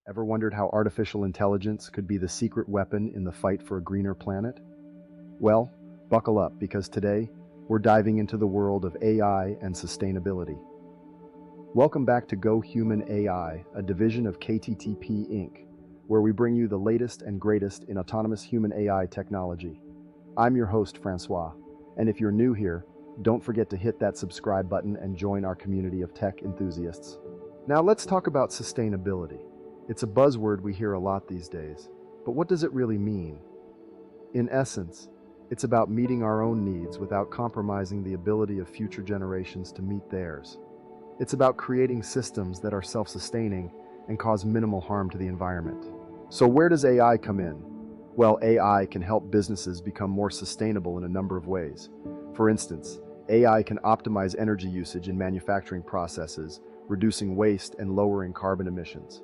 Ever wondered how artificial intelligence could be the secret weapon in the fight for a greener planet? Well, buckle up because today we're diving into the world of AI and sustainability. Welcome back to Go Human AI, a division of KTTP Inc., where we bring you the latest and greatest in autonomous human AI technology. I'm your host, Francois, and if you're new here, don't forget to hit that subscribe button and join our community of tech enthusiasts. Now let's talk about sustainability. It's a buzzword we hear a lot these days, but what does it really mean? In essence, it's about meeting our own needs without compromising the ability of future generations to meet theirs. It's about creating systems that are self-sustaining and cause minimal harm to the environment. So where does AI come in? Well, AI can help businesses become more sustainable in a number of ways. For instance, AI can optimize energy usage in manufacturing processes, reducing waste and lowering carbon emissions.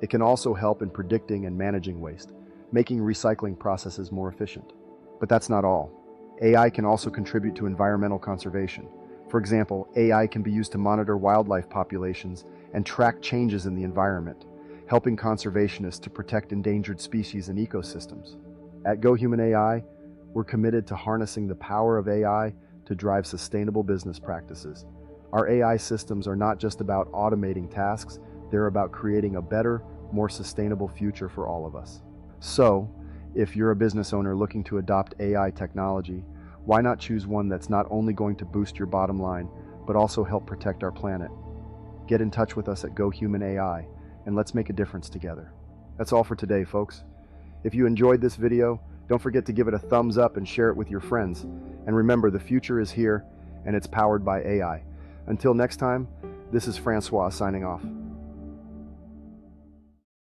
It can also help in predicting and managing waste, making recycling processes more efficient. But that's not all. AI can also contribute to environmental conservation. For example, AI can be used to monitor wildlife populations and track changes in the environment, helping conservationists to protect endangered species and ecosystems. At Go Human AI, we're committed to harnessing the power of AI to drive sustainable business practices. Our AI systems are not just about automating tasks, they're about creating a better, more sustainable future for all of us. So, if you're a business owner looking to adopt AI technology, why not choose one that's not only going to boost your bottom line, but also help protect our planet? Get in touch with us at Go Human AI, and let's make a difference together. That's all for today, folks. If you enjoyed this video, don't forget to give it a thumbs up and share it with your friends. And remember, the future is here, and it's powered by AI. Until next time, this is Francois signing off.